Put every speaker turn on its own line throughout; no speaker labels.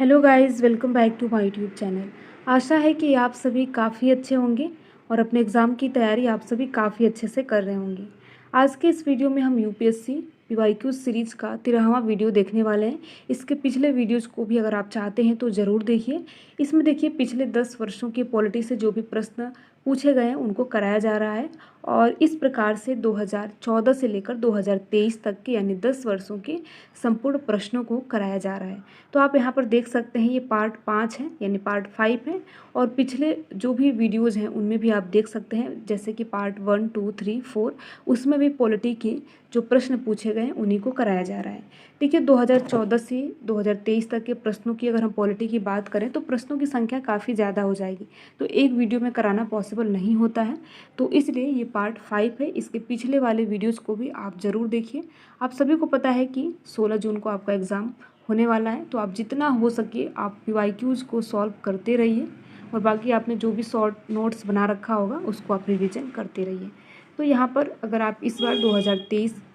Hello guys, welcome back to my YouTube channel. आशा है कि आप सभी काफ़ी अच्छे होंगे और अपने एग्ज़ाम की तैयारी आप सभी काफ़ी अच्छे से कर रहे होंगे। आज के इस वीडियो में हम यूपीएससी पीवाईक्यू सीरीज़ का 13वां वीडियो देखने वाले हैं। इसके पिछले वीडियोज़ को भी अगर आप चाहते हैं तो ज़रूर देखिए। इसमें देखिए पिछले 10 वर्षों के पॉलिटी से जो भी प्रश्न पूछे गए हैं उनको कराया जा रहा है और इस प्रकार से 2014 से लेकर 2023 तक के यानी 10 वर्षों के संपूर्ण प्रश्नों को कराया जा रहा है। तो आप यहाँ पर देख सकते हैं ये पार्ट 5 है यानी पार्ट 5 है और पिछले जो भी वीडियोज़ हैं उनमें भी आप देख सकते हैं जैसे कि पार्ट 1, 2, 3, 4 उसमें भी पॉलिटी के जो प्रश्न पूछे गए हैं उन्हीं को कराया जा रहा है। देखिए 2014 से 2023 तक के प्रश्नों की अगर हम पॉलिटी की बात करें तो प्रश्नों की संख्या काफ़ी ज़्यादा हो जाएगी, तो एक वीडियो में कराना पॉसिबल नहीं होता है। तो इसलिए ये पार्ट 5 है। इसके पिछले वाले वीडियोज़ को भी आप ज़रूर देखिए। आप सभी को पता है कि 16 जून को आपका एग्ज़ाम होने वाला है, तो आप जितना हो सके आप पीवाईक्यूज़ को सॉल्व करते रहिए और बाकी आपने जो भी शॉर्ट नोट्स बना रखा होगा उसको आप रिवीजन करते रहिए। तो यहाँ पर अगर आप इस बार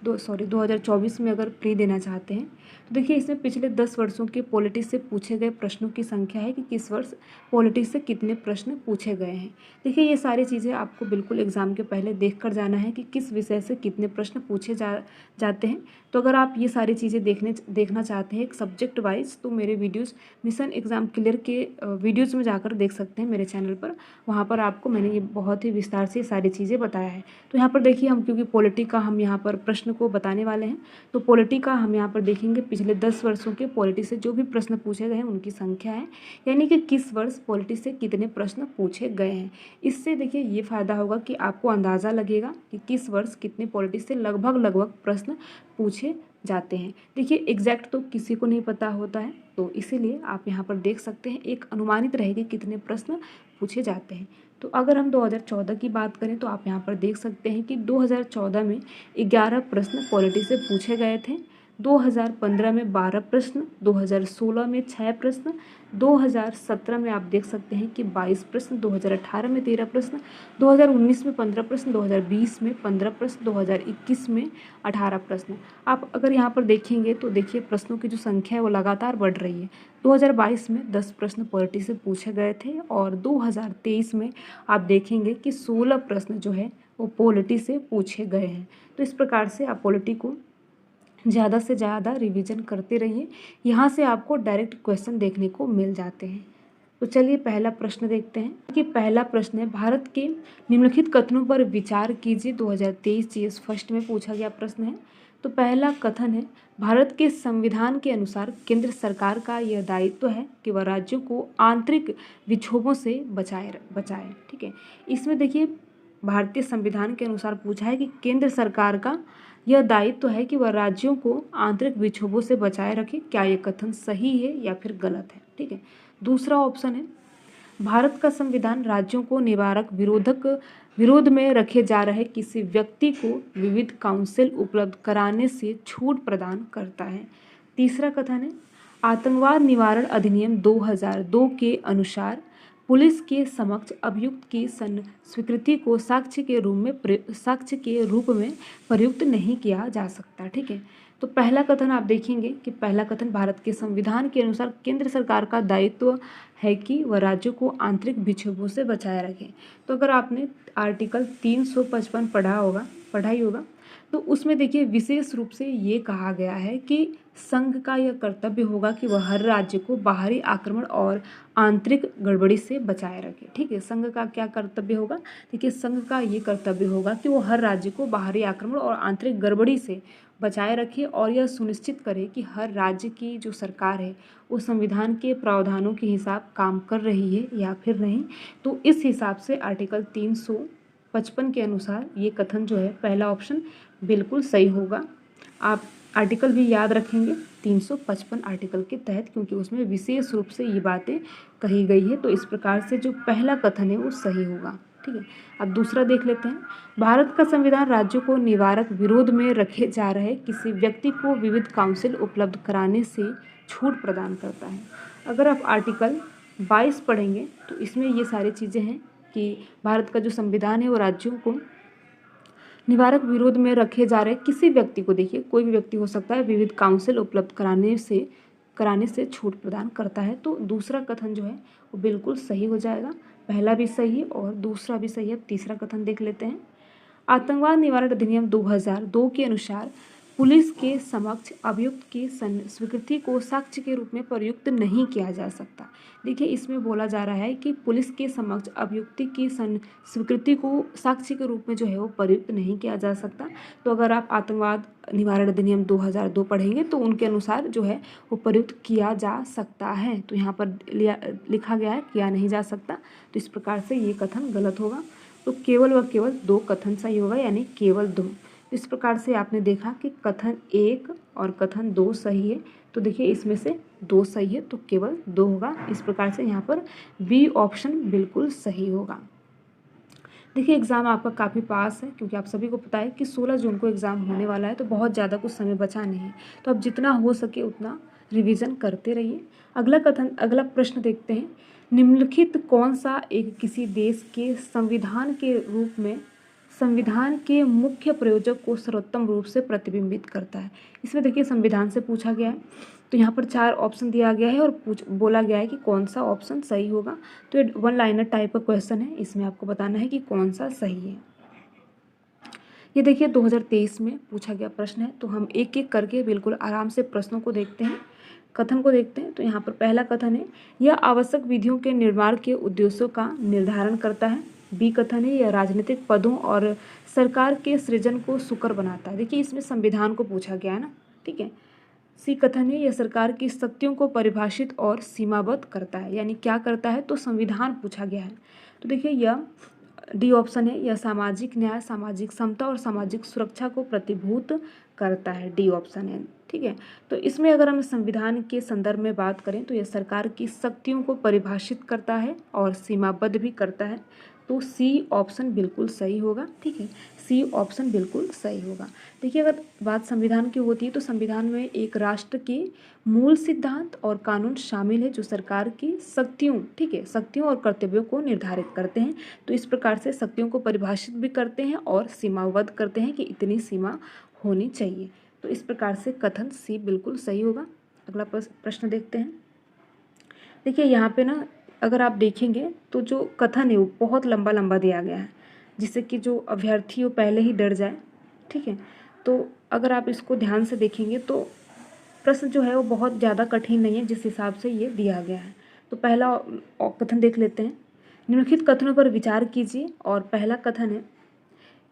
2024 में अगर प्री देना चाहते हैं तो देखिए इसमें पिछले 10 वर्षों के पॉलिटी से पूछे गए प्रश्नों की संख्या है कि किस वर्ष पॉलिटी से कितने प्रश्न पूछे गए हैं। देखिए ये सारी चीज़ें आपको बिल्कुल एग्ज़ाम के पहले देख कर जाना है कि किस विषय से कितने प्रश्न पूछे जाते हैं। तो अगर आप ये सारी चीज़ें देखना चाहते हैं एक सब्जेक्ट वाइज तो मेरे वीडियोज़ मिशन एग्ज़ाम क्लियर के वीडियोज़ में जाकर देख सकते हैं मेरे चैनल पर। वहाँ पर आपको मैंने ये बहुत ही विस्तार से सारी चीज़ें बताया है। तो यहाँ पर देखिए हम क्योंकि पॉलिटी का हम यहाँ पर प्रश्न को बताने वाले हैं, तो पॉलिटी का हम यहाँ पर देखेंगे पिछले 10 वर्षों के पॉलिटी से जो भी प्रश्न पूछे गए हैं उनकी संख्या है, यानी कि किस वर्ष पॉलिटी से कितने प्रश्न पूछे गए हैं। इससे देखिए ये फ़ायदा होगा कि आपको अंदाज़ा लगेगा कि किस वर्ष कितने पॉलिटी से लगभग प्रश्न पूछे जाते हैं। देखिए एग्जैक्ट तो किसी को नहीं पता होता है, तो इसीलिए आप यहाँ पर देख सकते हैं एक अनुमानित रहेगी कितने प्रश्न पूछे जाते हैं। तो अगर हम 2014 की बात करें तो आप यहाँ पर देख सकते हैं कि 2014 में 11 प्रश्न पॉलिटी से पूछे गए थे, 2015 में 12 प्रश्न, 2016 में 6 प्रश्न, 2017 में आप देख सकते हैं कि 22 प्रश्न, 2018 में 13 प्रश्न, 2019 में 15 प्रश्न, 2020 में 15 प्रश्न, 2021 में 18 प्रश्न। आप अगर यहाँ पर देखेंगे तो देखिए प्रश्नों की जो संख्या है वो लगातार बढ़ रही है। 2022 में 10 प्रश्न पॉलिटी से पूछे गए थे और 2023 में आप देखेंगे कि 16 प्रश्न जो है वो पॉलिटी से पूछे गए हैं। तो इस प्रकार से आप पॉलिटी को ज़्यादा से ज़्यादा रिवीजन करते रहिए, यहाँ से आपको डायरेक्ट क्वेश्चन देखने को मिल जाते हैं। तो चलिए पहला प्रश्न देखते हैं कि पहला प्रश्न है भारत के निम्नलिखित कथनों पर विचार कीजिए। 2023 जीएस फर्स्ट में पूछा गया प्रश्न है। तो पहला कथन है भारत के संविधान के अनुसार केंद्र सरकार का यह दायित्व है कि वह राज्यों को आंतरिक विक्षोभों से बचाए। ठीक है, इसमें देखिए भारतीय संविधान के अनुसार पूछा है कि केंद्र सरकार का यह दायित्व है कि वह राज्यों को आंतरिक विक्षोभों से बचाए रखे। क्या यह कथन सही है या फिर गलत है? ठीक है, दूसरा ऑप्शन है भारत का संविधान राज्यों को निवारक विरोध में रखे जा रहे किसी व्यक्ति को विविध काउंसिल उपलब्ध कराने से छूट प्रदान करता है। तीसरा कथन है आतंकवाद निवारण अधिनियम 2002 के अनुसार पुलिस के समक्ष अभियुक्त की स्वीकृति को साक्ष्य के रूप में प्रयुक्त नहीं किया जा सकता। ठीक है, तो पहला कथन आप देखेंगे कि पहला कथन भारत के संविधान के अनुसार केंद्र सरकार का दायित्व है कि वह राज्यों को आंतरिक विक्षोभों से बचाए रखें। तो अगर आपने आर्टिकल 355 पढ़ा ही होगा तो उसमें देखिए विशेष रूप से ये कहा गया है कि संघ का यह कर्तव्य होगा कि वह हर राज्य को बाहरी आक्रमण और आंतरिक गड़बड़ी से बचाए रखे। ठीक है, संघ का क्या कर्तव्य होगा? देखिए संघ का ये कर्तव्य होगा कि वो हर राज्य को बाहरी आक्रमण और आंतरिक गड़बड़ी से बचाए रखे और यह सुनिश्चित करे कि हर राज्य की जो सरकार है वो संविधान के प्रावधानों के हिसाब काम कर रही है या फिर नहीं। तो इस हिसाब से आर्टिकल 355 के अनुसार ये कथन जो है पहला ऑप्शन बिल्कुल सही होगा। आप आर्टिकल भी याद रखेंगे 355 आर्टिकल के तहत, क्योंकि उसमें विशेष रूप से ये बातें कही गई है। तो इस प्रकार से जो पहला कथन है वो सही होगा। ठीक है, अब दूसरा देख लेते हैं। भारत का संविधान राज्यों को निवारक विरोध में रखे जा रहे किसी व्यक्ति को विविध काउंसिल उपलब्ध कराने से छूट प्रदान करता है। अगर आप आर्टिकल 22 पढ़ेंगे तो इसमें ये सारी चीज़ें हैं कि भारत का जो संविधान है वो राज्यों को निवारक विरोध में रखे जा रहे किसी व्यक्ति को, देखिए कोई भी व्यक्ति हो सकता है, विविध काउंसिल उपलब्ध कराने से कराने से छूट प्रदान करता है। तो दूसरा कथन जो है वो बिल्कुल सही हो जाएगा। पहला भी सही है और दूसरा भी सही है। अब तीसरा कथन देख लेते हैं। आतंकवाद निवारण अधिनियम 2002 के अनुसार पुलिस के समक्ष अभियुक्त की स्वीकृति को साक्ष्य के रूप में प्रयुक्त नहीं किया जा सकता। देखिए, इसमें बोला जा रहा है कि पुलिस के समक्ष अभियुक्ति की स्वीकृति को साक्ष्य के रूप में जो है वो प्रयुक्त नहीं किया जा सकता। तो अगर आप आतंकवाद निवारण अधिनियम 2002 पढ़ेंगे तो उनके अनुसार जो है वो प्रयुक्त किया जा सकता है। तो यहाँ पर लिखा गया है किया नहीं जा सकता, तो इस प्रकार से ये कथन गलत होगा। तो केवल व केवल 2 कथन सही होगा, यानी केवल 2। इस प्रकार से आपने देखा कि कथन 1 और कथन 2 सही है। तो देखिए, इसमें से 2 सही है तो केवल 2 होगा। इस प्रकार से यहाँ पर बी ऑप्शन बिल्कुल सही होगा। देखिए, एग्ज़ाम आपका काफ़ी पास है, क्योंकि आप सभी को पता है कि 16 जून को एग्ज़ाम होने वाला है। तो बहुत ज़्यादा कुछ समय बचा नहीं है, तो आप जितना हो सके उतना रिवीजन करते रहिए। अगला प्रश्न देखते हैं। निम्नलिखित कौन सा एक किसी देश के संविधान के रूप में संविधान के मुख्य प्रयोजक को सर्वोत्तम रूप से प्रतिबिंबित करता है? इसमें देखिए संविधान से पूछा गया है, तो यहाँ पर 4 ऑप्शन दिया गया है और बोला गया है कि कौन सा ऑप्शन सही होगा। तो ये 1 लाइनर टाइप का क्वेश्चन है, इसमें आपको बताना है कि कौन सा सही है। ये देखिए 2023 में पूछा गया प्रश्न है, तो हम एक एक करके बिल्कुल आराम से प्रश्नों को देखते हैं, कथन को देखते हैं। तो यहाँ पर पहला कथन है, यह आवश्यक विधियों के निर्माण के उद्देश्यों का निर्धारण करता है। बी कथन है, यह राजनीतिक पदों और सरकार के सृजन को सुकर बनाता है। देखिए, इसमें संविधान को पूछा गया है ना, ठीक है। सी कथन है, यह सरकार की शक्तियों को परिभाषित और सीमाबद्ध करता है, यानी क्या करता है, तो संविधान पूछा गया है। तो देखिए, यह डी ऑप्शन है, यह सामाजिक न्याय, सामाजिक समता और सामाजिक सुरक्षा को प्रतिभूत करता है। डी ऑप्शन है, ठीक है। तो इसमें अगर हम संविधान के संदर्भ में बात करें तो यह सरकार की शक्तियों को परिभाषित करता है और सीमाबद्ध भी करता है। तो सी ऑप्शन बिल्कुल सही होगा, ठीक है। सी ऑप्शन बिल्कुल सही होगा। देखिए, अगर बात संविधान की होती है तो संविधान में एक राष्ट्र के मूल सिद्धांत और कानून शामिल है जो सरकार की शक्तियों, ठीक है, शक्तियों और कर्तव्यों को निर्धारित करते हैं। तो इस प्रकार से शक्तियों को परिभाषित भी करते हैं और सीमाबद्ध करते हैं कि इतनी सीमा होनी चाहिए। तो इस प्रकार से कथन सी बिल्कुल सही होगा। अगला प्रश्न देखते हैं। देखिए, यहाँ पे ना अगर आप देखेंगे तो जो कथन है वो बहुत लंबा लंबा दिया गया है, जिससे कि जो अभ्यर्थी वो पहले ही डर जाए, ठीक है। तो अगर आप इसको ध्यान से देखेंगे तो प्रश्न जो है वो बहुत ज़्यादा कठिन नहीं है जिस हिसाब से ये दिया गया है। तो पहला कथन देख लेते हैं। निम्नलिखित कथनों पर विचार कीजिए। और पहला कथन है,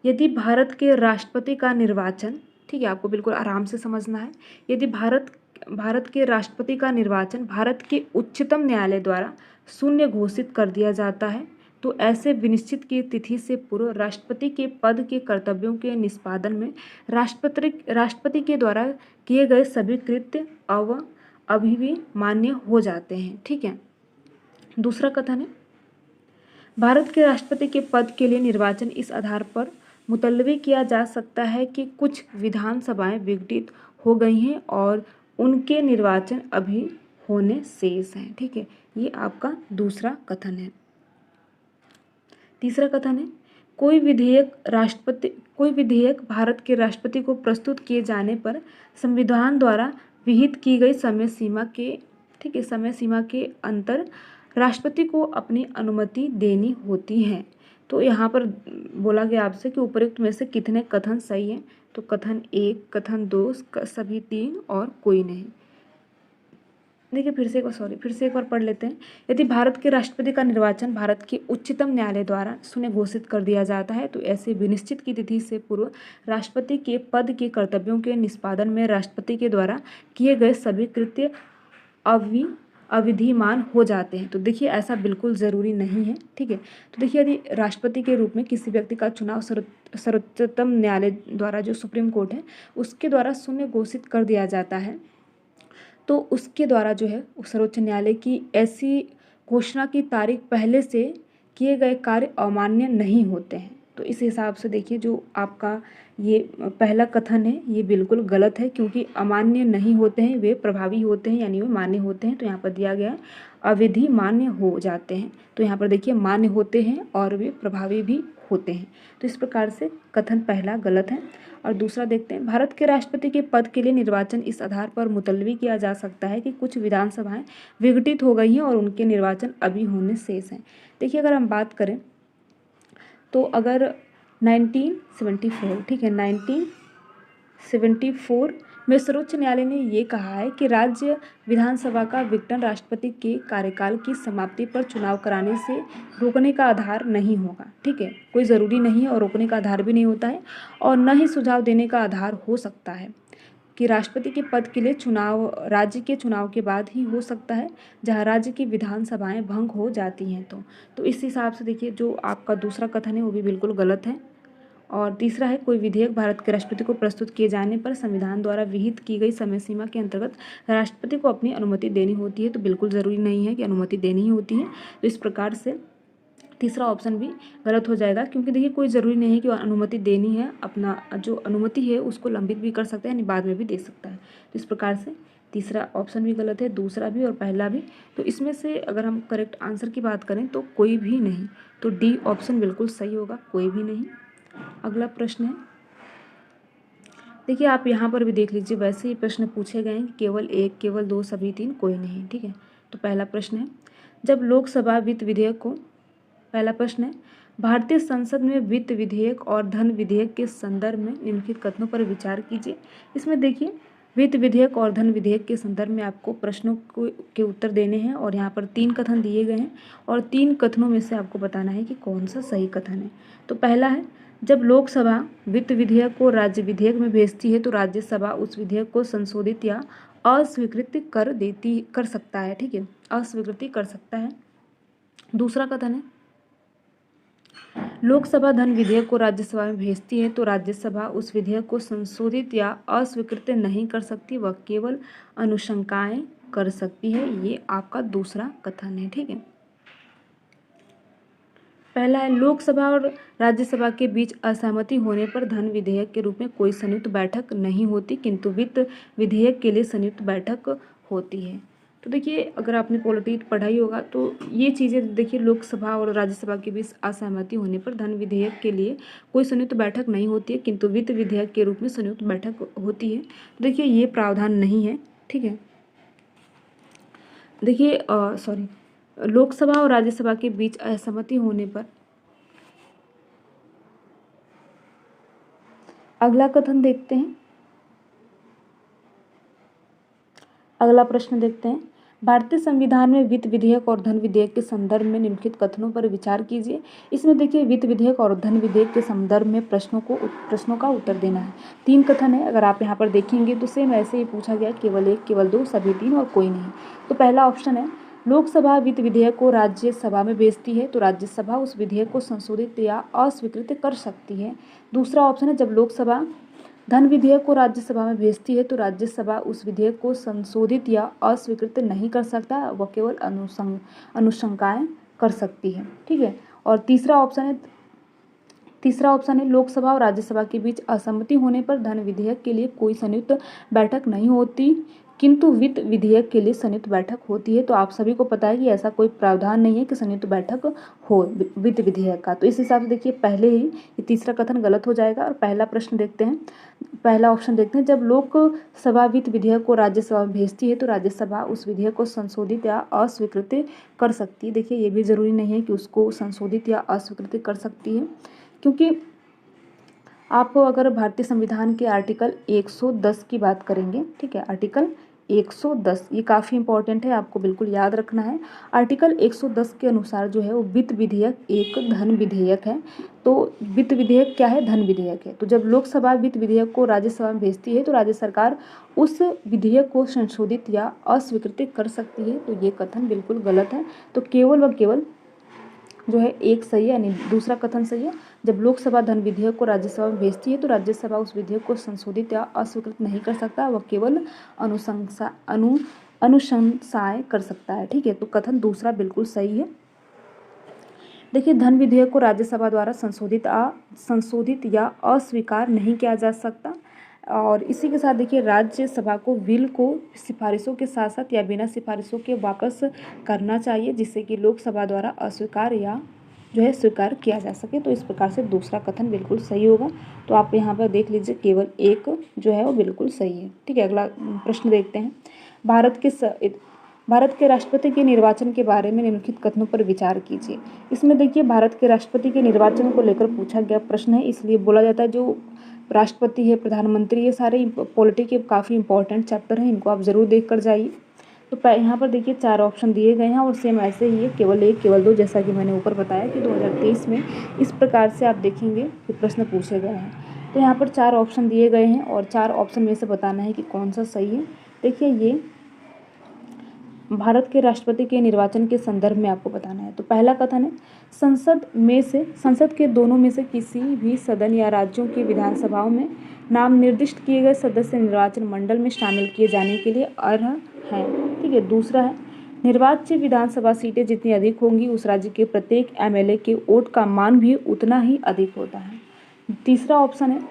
यदि भारत के राष्ट्रपति का निर्वाचन, ठीक है, आपको बिल्कुल आराम से समझना है। यदि भारत के राष्ट्रपति का निर्वाचन भारत के उच्चतम न्यायालय द्वारा शून्य घोषित कर दिया जाता है तो ऐसे विनिश्चित की तिथि से पूर्व राष्ट्रपति के पद के कर्तव्यों के निष्पादन में राष्ट्रपति के द्वारा किए गए सभी कृत्य अभी भी मान्य हो जाते हैं, ठीक है। दूसरा कथन है, भारत के राष्ट्रपति के पद के लिए निर्वाचन इस आधार पर मुतल्लबी किया जा सकता है कि कुछ विधानसभाएं विघटित हो गई हैं और उनके निर्वाचन अभी होने शेष हैं, ठीक है। ये आपका दूसरा कथन है। तीसरा कथन है, कोई विधेयक भारत के राष्ट्रपति को प्रस्तुत किए जाने पर संविधान द्वारा विहित की गई समय सीमा के अंतर राष्ट्रपति को अपनी अनुमति देनी होती है। तो यहाँ पर बोला गया आपसे कि उपर्युक्त में से कितने कथन सही हैं। तो कथन 1, कथन 2, सभी 3 और कोई नहीं। देखिए, फिर से एक बार पढ़ लेते हैं। यदि भारत के राष्ट्रपति का निर्वाचन भारत के उच्चतम न्यायालय द्वारा शून्य घोषित कर दिया जाता है तो ऐसे विनिश्चित की तिथि से पूर्व राष्ट्रपति के पद के कर्तव्यों के निष्पादन में राष्ट्रपति के द्वारा किए गए सभी कृत्य अविधिमान हो जाते हैं। तो देखिए, ऐसा बिल्कुल ज़रूरी नहीं है, ठीक है। तो देखिए, यदि राष्ट्रपति के रूप में किसी व्यक्ति का चुनाव सर्वोच्चतम न्यायालय द्वारा, जो सुप्रीम कोर्ट है, उसके द्वारा शून्य घोषित कर दिया जाता है तो उसके द्वारा जो है सर्वोच्च न्यायालय की ऐसी घोषणा की तारीख पहले से किए गए कार्य अमान्य नहीं होते हैं। तो इस हिसाब से देखिए, जो आपका ये पहला कथन है ये बिल्कुल गलत है, क्योंकि अमान्य नहीं होते हैं, वे प्रभावी होते हैं, यानी वे मान्य होते हैं। तो यहाँ पर दिया गया है अविधि मान्य हो जाते हैं। तो यहाँ पर देखिए मान्य होते हैं और वे प्रभावी भी होते हैं। तो इस प्रकार से कथन पहला गलत है। और दूसरा देखते हैं, भारत के राष्ट्रपति के पद के लिए निर्वाचन इस आधार पर मुलतवी किया जा सकता है कि कुछ विधानसभाएं विघटित हो गई हैं और उनके निर्वाचन अभी होने शेष हैं। देखिए, अगर हम बात करें तो अगर 1974, ठीक है, 1974 में सर्वोच्च न्यायालय ने ये कहा है कि राज्य विधानसभा का विघटन राष्ट्रपति के कार्यकाल की समाप्ति पर चुनाव कराने से रोकने का आधार नहीं होगा। ठीक है, कोई ज़रूरी नहीं है और रोकने का आधार भी नहीं होता है, और न ही सुझाव देने का आधार हो सकता है कि राष्ट्रपति के पद के लिए चुनाव राज्य के चुनाव के बाद ही हो सकता है, जहां राज्य की विधानसभाएं भंग हो जाती हैं। तो इस हिसाब से देखिए, जो आपका दूसरा कथन है वो भी बिल्कुल गलत है। और तीसरा है, कोई विधेयक भारत के राष्ट्रपति को प्रस्तुत किए जाने पर संविधान द्वारा विहित की गई समय सीमा के अंतर्गत राष्ट्रपति को अपनी अनुमति देनी होती है। तो बिल्कुल ज़रूरी नहीं है कि अनुमति देनी ही होती है। तो इस प्रकार से तीसरा ऑप्शन भी गलत हो जाएगा, क्योंकि देखिए कोई ज़रूरी नहीं कि अनुमति देनी है, अपना जो अनुमति है उसको लंबित भी कर सकता है, यानी बाद में भी दे सकता है। तो इस प्रकार से तीसरा ऑप्शन भी गलत है, दूसरा भी और पहला भी। तो इसमें से अगर हम करेक्ट आंसर की बात करें तो कोई भी नहीं, तो डी ऑप्शन बिल्कुल सही होगा, कोई भी नहीं। अगला प्रश्न है, देखिए आप यहाँ पर भी देख लीजिए, वैसे ही प्रश्न पूछे गए हैं, केवल एक, केवल दो, सभी तीन, कोई नहीं। ठीक है, तो पहला प्रश्न है, जब लोकसभा वित्त विधेयक को, पहला प्रश्न है, भारतीय संसद में वित्त विधेयक और धन विधेयक के संदर्भ में निम्नलिखित कथनों पर विचार कीजिए। इसमें देखिए, वित्त विधेयक और धन विधेयक के संदर्भ में आपको प्रश्नों के उत्तर देने हैं, और यहाँ पर 3 कथन दिए गए हैं, और 3 कथनों में से आपको बताना है कि कौन सा सही कथन है। तो पहला है, जब लोकसभा वित्त विधेयक को राज्य विधेयक में भेजती है तो राज्यसभा उस विधेयक को संशोधित या अस्वीकृत कर सकता है। ठीक है, अस्वीकृति कर सकता है। दूसरा कथन है, लोकसभा धन विधेयक को राज्यसभा में भेजती है तो राज्यसभा उस विधेयक को संशोधित या अस्वीकृत नहीं कर सकती, वह केवल अनुशंसाएं कर सकती है। ये आपका दूसरा कथन है। ठीक है, पहला है, लोकसभा और राज्यसभा के बीच असहमति होने पर धन विधेयक के रूप में कोई संयुक्त बैठक नहीं होती, किंतु वित्त विधेयक के लिए संयुक्त बैठक होती है। तो देखिए, अगर आपने पॉलिटी पढ़ाई होगा तो ये चीज़ें देखिए, लोकसभा और राज्यसभा के बीच असहमति होने पर धन विधेयक के लिए कोई संयुक्त बैठक नहीं होती है, किंतु वित्त विधेयक के रूप में संयुक्त बैठक होती है। तो देखिए, ये प्रावधान नहीं है। ठीक है, देखिए लोकसभा और राज्यसभा के बीच असहमति होने पर, अगला कथन देखते हैं, अगला प्रश्न देखते हैं, भारतीय संविधान में वित्त विधेयक और धन विधेयक के संदर्भ में निम्नलिखित कथनों पर विचार कीजिए। इसमें देखिए, वित्त विधेयक और धन विधेयक के संदर्भ में प्रश्नों का उत्तर देना है। 3 कथन है, अगर आप यहाँ पर देखेंगे तो सेम ऐसे ही पूछा गया, केवल एक, केवल दो, सभी तीन, और कोई नहीं। तो पहला ऑप्शन है, लोकसभा वित्त विधेयक को राज्यसभा में भेजती है तो राज्यसभा उस विधेयक को संशोधित या अस्वीकृत कर सकती है। दूसरा ऑप्शन है, जब लोकसभा धन विधेयक को राज्यसभा में भेजती है तो राज्यसभा उस विधेयक को संशोधित या अस्वीकृत नहीं कर सकता, वह केवल अनुशंसाएं कर सकती है। ठीक है, और तीसरा ऑप्शन है, लोकसभा और राज्यसभा के बीच असहमति होने पर धन विधेयक के लिए कोई संयुक्त बैठक नहीं होती, किंतु वित्त विधेयक के लिए संयुक्त बैठक होती है। तो आप सभी को पता है कि ऐसा कोई प्रावधान नहीं है कि संयुक्त बैठक हो वित्त विधेयक का। तो इस हिसाब से देखिए, पहले ही ये तीसरा कथन गलत हो जाएगा। और पहला प्रश्न देखते हैं, पहला ऑप्शन देखते हैं, जब लोकसभा वित्त विधेयक को राज्यसभा में भेजती है तो राज्यसभा उस विधेयक को संशोधित या अस्वीकृत कर सकती है। देखिए, ये भी ज़रूरी नहीं है कि उसको संशोधित या अस्वीकृत कर सकती है, क्योंकि आप अगर भारतीय संविधान के आर्टिकल 110 की बात करेंगे, ठीक है, आर्टिकल 110 ये काफ़ी इंपॉर्टेंट है, आपको बिल्कुल याद रखना है। आर्टिकल 110 के अनुसार जो है वो वित्त विधेयक एक धन विधेयक है। तो वित्त विधेयक क्या है? धन विधेयक है। तो जब लोकसभा वित्त विधेयक को राज्यसभा में भेजती है तो राज्य सरकार उस विधेयक को संशोधित या अस्वीकृत कर सकती है। तो ये कथन बिल्कुल गलत है। तो केवल व केवल जो है एक सही है, यानी दूसरा कथन सही है। जब लोकसभा धन विधेयक को राज्यसभा में भेजती है तो राज्यसभा उस विधेयक को संशोधित या अस्वीकृत नहीं कर सकता, वह केवल अनुशंसाएं कर सकता है। ठीक है, तो कथन दूसरा बिल्कुल सही है। देखिए, धन विधेयक को राज्यसभा द्वारा संशोधित या अस्वीकार नहीं किया जा सकता। और इसी के साथ देखिए, राज्यसभा को बिल को सिफारिशों के साथ साथ या बिना सिफारिशों के वापस करना चाहिए, जिससे कि लोकसभा द्वारा अस्वीकार या जो है स्वीकार किया जा सके। तो इस प्रकार से दूसरा कथन बिल्कुल सही होगा। तो आप यहाँ पर देख लीजिए केवल एक जो है वो बिल्कुल सही है। ठीक है, अगला प्रश्न देखते हैं। भारत के राष्ट्रपति के निर्वाचन के बारे में निम्नलिखित कथनों पर विचार कीजिए। इसमें देखिए भारत के राष्ट्रपति के निर्वाचन को लेकर पूछा गया प्रश्न है, इसलिए बोला जाता है जो राष्ट्रपति है, प्रधानमंत्री, ये सारे पॉलिटी के काफ़ी इंपॉर्टेंट चैप्टर हैं, इनको आप ज़रूर देख कर जाइए। तो यहाँ पर देखिए 4 ऑप्शन दिए गए हैं और सेम ऐसे ही है, केवल 1 केवल 2, जैसा कि मैंने ऊपर बताया कि 2023 में इस प्रकार से आप देखेंगे कि प्रश्न पूछे गए हैं। तो यहाँ पर 4 ऑप्शन दिए गए हैं और 4 ऑप्शन में से बताना है कि कौन सा सही है। देखिए ये भारत के राष्ट्रपति के निर्वाचन के संदर्भ में आपको बताना है। तो पहला कथन है, संसद के दोनों में से किसी भी सदन या राज्यों की विधानसभाओं में नाम निर्दिष्ट किए गए सदस्य निर्वाचन मंडल में शामिल किए जाने के लिए अर्ह हैं। ठीक है, दूसरा है, निर्वाच्य विधानसभा सीटें जितनी अधिक होंगी उस राज्य के प्रत्येक एमएलए के वोट का मान भी उतना ही अधिक होता है। तीसरा ऑप्शन है,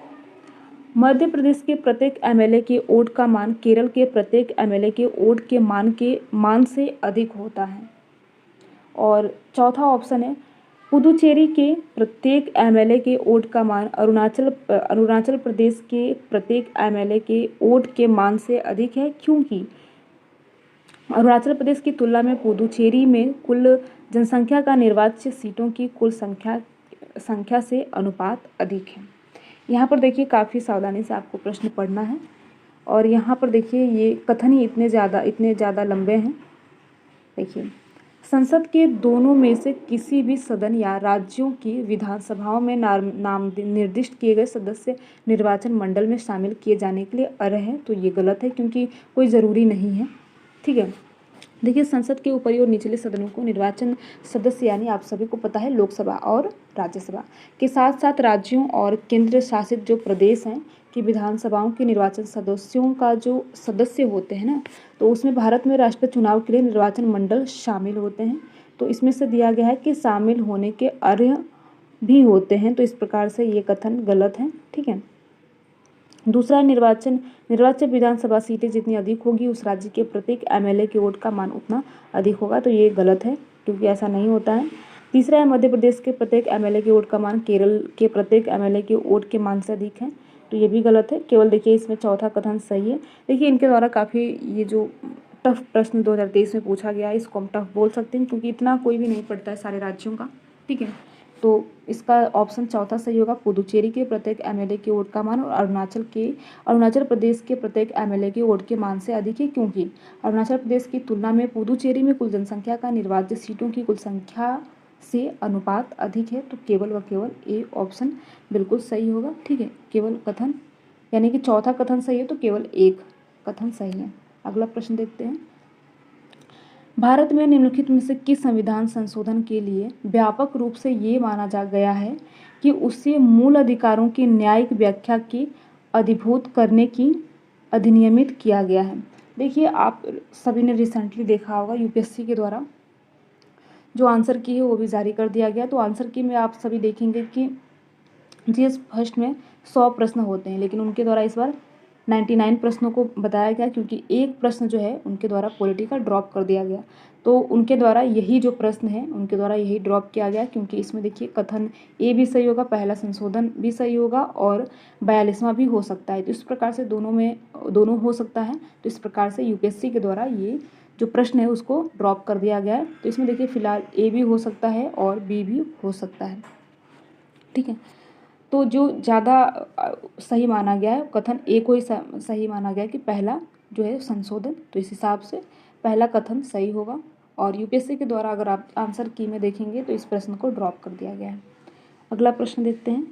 मध्य प्रदेश के प्रत्येक एमएलए के वोट का मान केरल के प्रत्येक एमएलए के वोट के मान से अधिक होता है। और चौथा ऑप्शन है, पुदुचेरी के प्रत्येक एमएलए के वोट का मान अरुणाचल प्रदेश के प्रत्येक एमएलए के वोट के मान से अधिक है, क्योंकि अरुणाचल प्रदेश की तुलना में पुदुचेरी में कुल जनसंख्या का निर्वाच्य सीटों की कुल संख्या से अनुपात अधिक है। यहाँ पर देखिए काफ़ी सावधानी से आपको प्रश्न पढ़ना है और यहाँ पर देखिए ये कथन ही इतने ज़्यादा लंबे हैं। देखिए, संसद के दोनों में से किसी भी सदन या राज्यों की विधानसभाओं में नाम निर्दिष्ट किए गए सदस्य निर्वाचन मंडल में शामिल किए जाने के लिए अर्ह है। तो ये गलत है, क्योंकि कोई ज़रूरी नहीं है। ठीक है, देखिए संसद के ऊपरी और निचले सदनों को निर्वाचन सदस्य, यानी आप सभी को पता है लोकसभा और राज्यसभा के साथ साथ राज्यों और केंद्र शासित जो प्रदेश हैं कि विधानसभाओं के निर्वाचन सदस्यों का जो सदस्य होते हैं ना, तो उसमें भारत में राष्ट्रपति चुनाव के लिए निर्वाचन मंडल शामिल होते हैं। तो इसमें से दिया गया है कि शामिल होने के अर्ह भी होते हैं। तो इस प्रकार से ये कथन गलत है। ठीक है, दूसरा, निर्वाच्य विधानसभा सीटें जितनी अधिक होगी उस राज्य के प्रत्येक एमएलए के वोट का मान उतना अधिक होगा। तो ये गलत है, क्योंकि ऐसा नहीं होता है। तीसरा है, मध्य प्रदेश के प्रत्येक एमएलए के वोट का मान केरल के प्रत्येक एमएलए के वोट के मान से अधिक है। तो ये भी गलत है। केवल देखिए इसमें चौथा कथन सही है। देखिए इनके द्वारा काफ़ी ये जो टफ प्रश्न 2023 में पूछा गया है, इसको हम टफ बोल सकते हैं, क्योंकि इतना कोई भी नहीं पढ़ता है सारे राज्यों का। ठीक है, तो इसका ऑप्शन चौथा सही होगा, पुदुचेरी के प्रत्येक एमएलए के वोट का मान और अरुणाचल प्रदेश के प्रत्येक एमएलए के वोट के मान से अधिक है, क्योंकि अरुणाचल प्रदेश की तुलना में पुदुचेरी में कुल जनसंख्या का निर्वाच्य सीटों की कुल संख्या से अनुपात अधिक है। तो केवल व केवल ए ऑप्शन बिल्कुल सही होगा। ठीक है, केवल कथन, यानी कि चौथा कथन सही है तो केवल एक कथन सही है। अगला प्रश्न देखते हैं। भारत में निम्नलिखित में से किस संविधान संशोधन के लिए व्यापक रूप से ये माना जा गया है कि उससे मूल अधिकारों की न्यायिक व्याख्या की अधिभूत करने की अधिनियमित किया गया है। देखिए आप सभी ने रिसेंटली देखा होगा यूपीएससी के द्वारा जो आंसर की है वो भी जारी कर दिया गया। तो आंसर की में आप सभी देखेंगे कि जीएस फर्स्ट में 100 प्रश्न होते हैं, लेकिन उनके द्वारा इस बार 99 प्रश्नों को बताया गया, क्योंकि एक प्रश्न जो है उनके द्वारा पॉलिटी का ड्रॉप कर दिया गया। तो उनके द्वारा यही जो प्रश्न है उनके द्वारा यही ड्रॉप किया गया, क्योंकि इसमें देखिए कथन ए भी सही होगा, पहला संशोधन भी सही होगा और 42वां भी हो सकता है। तो इस प्रकार से दोनों हो सकता है। तो इस प्रकार से यूपीएससी के द्वारा ये जो प्रश्न है उसको ड्रॉप कर दिया गया है। तो इसमें देखिए फिलहाल ए भी हो सकता है और बी भी हो सकता है। ठीक है, तो जो ज़्यादा सही माना गया है कथन ए को ही सही माना गया कि पहला जो है संशोधन। तो इस हिसाब से पहला कथन सही होगा। और यूपीएससी के द्वारा अगर आप आंसर की में देखेंगे तो इस प्रश्न को ड्रॉप कर दिया गया है। अगला प्रश्न देखते हैं।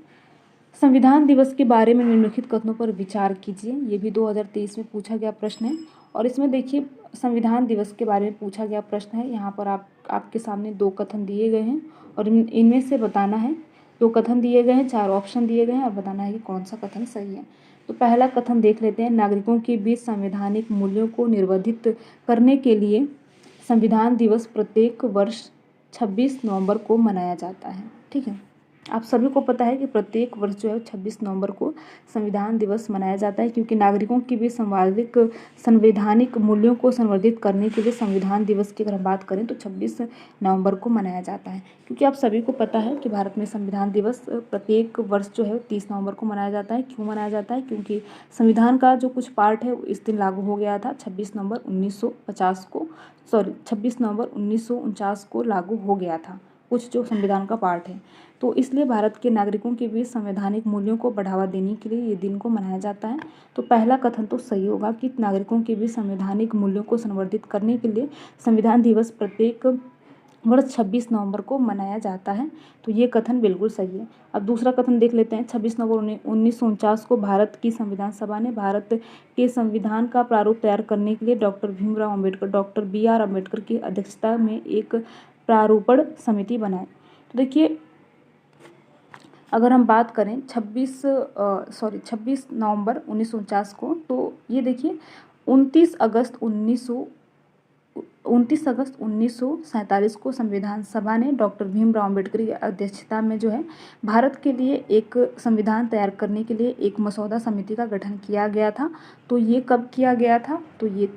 संविधान दिवस के बारे में निम्नलिखित कथनों पर विचार कीजिए। ये भी 2023 में पूछा गया प्रश्न है और इसमें देखिए संविधान दिवस के बारे में पूछा गया प्रश्न है। यहाँ पर आपके सामने 2 कथन दिए गए हैं और इनमें से बताना है। 2 कथन दिए गए हैं, 4 ऑप्शन दिए गए हैं और बताना है कि कौन सा कथन सही है। तो पहला कथन देख लेते हैं। नागरिकों के बीच संवैधानिक मूल्यों को निर्वर्धित करने के लिए संविधान दिवस प्रत्येक वर्ष 26 नवंबर को मनाया जाता है। ठीक है, आप सभी को पता है कि प्रत्येक वर्ष जो है 26 नवंबर को संविधान दिवस मनाया जाता है, क्योंकि नागरिकों की भी संवैधानिक मूल्यों को संवर्धित करने के लिए संविधान दिवस की अगर हम बात करें तो 26 नवंबर को मनाया जाता है। क्योंकि आप सभी को पता है कि भारत में संविधान दिवस प्रत्येक वर्ष जो है 30 नवंबर को मनाया जाता है। क्यों मनाया जाता है? क्योंकि संविधान का जो कुछ पार्ट है वो इस दिन लागू हो गया था। 26 नवंबर 1949 को लागू हो गया था कुछ जो संविधान का पार्ट है। तो इसलिए भारत के नागरिकों के बीच संवैधानिक मूल्यों को बढ़ावा देने के लिए ये दिन को मनाया जाता है। तो पहला कथन तो सही होगा कि नागरिकों के बीच संवैधानिक मूल्यों को संवर्धित करने के लिए संविधान दिवस प्रत्येक वर्ष 26 नवंबर को मनाया जाता है। तो ये कथन बिल्कुल सही है। अब दूसरा कथन देख लेते हैं। 26 नवंबर 1949 को भारत की संविधान सभा ने भारत के संविधान का प्रारूप तैयार करने के लिए doctor Bhimrao Ambedkar, doctor BR Ambedkar की अध्यक्षता में एक प्रारूपण समिति बनाई। तो देखिए, अगर हम बात करें 26 नवंबर 1949 को, तो ये देखिए 29 अगस्त 1947 को संविधान सभा ने डॉक्टर भीमराव अम्बेडकर की अध्यक्षता में जो है भारत के लिए एक संविधान तैयार करने के लिए एक मसौदा समिति का गठन किया गया था। तो ये कब किया गया था? तो ये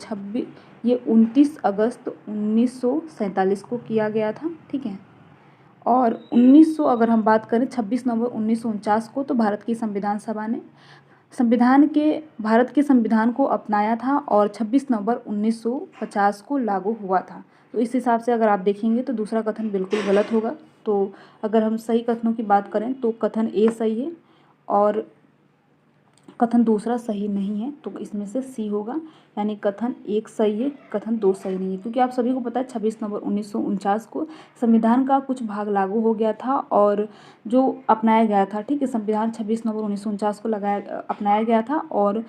29 अगस्त 1947 को किया गया था। ठीक है। और 1900 अगर हम बात करें 26 नवंबर 1949 को, तो भारत की संविधान सभा ने भारत के संविधान को अपनाया था और 26 नवंबर 1950 को लागू हुआ था। तो इस हिसाब से अगर आप देखेंगे तो दूसरा कथन बिल्कुल गलत होगा। तो अगर हम सही कथनों की बात करें तो कथन ए सही है और कथन दूसरा सही नहीं है। तो इसमें से सी होगा, यानी कथन 1 सही है, कथन 2 सही नहीं है। क्योंकि आप सभी को पता है 26 नवंबर 1949 को संविधान का कुछ भाग लागू हो गया था और जो अपनाया गया था, ठीक है, संविधान 26 नवंबर 1949 को अपनाया गया था। और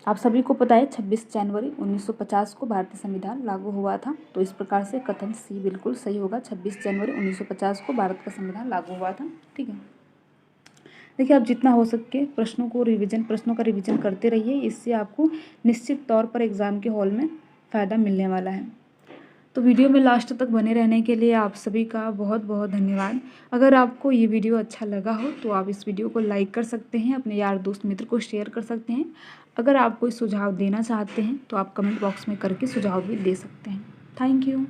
आप सभी को पता है 26 जनवरी 1950 को भारतीय संविधान लागू हुआ था। तो इस प्रकार से कथन सी बिल्कुल सही होगा। 26 जनवरी 1950 को भारत का संविधान लागू हुआ था। ठीक है। देखिए, आप जितना हो सके प्रश्नों का रिवीजन करते रहिए। इससे आपको निश्चित तौर पर एग्ज़ाम के हॉल में फ़ायदा मिलने वाला है। तो वीडियो में लास्ट तक बने रहने के लिए आप सभी का बहुत बहुत धन्यवाद। अगर आपको ये वीडियो अच्छा लगा हो तो आप इस वीडियो को लाइक कर सकते हैं, अपने यार दोस्त मित्र को शेयर कर सकते हैं। अगर आप कोई सुझाव देना चाहते हैं तो आप कमेंट बॉक्स में करके सुझाव भी दे सकते हैं। Thank you.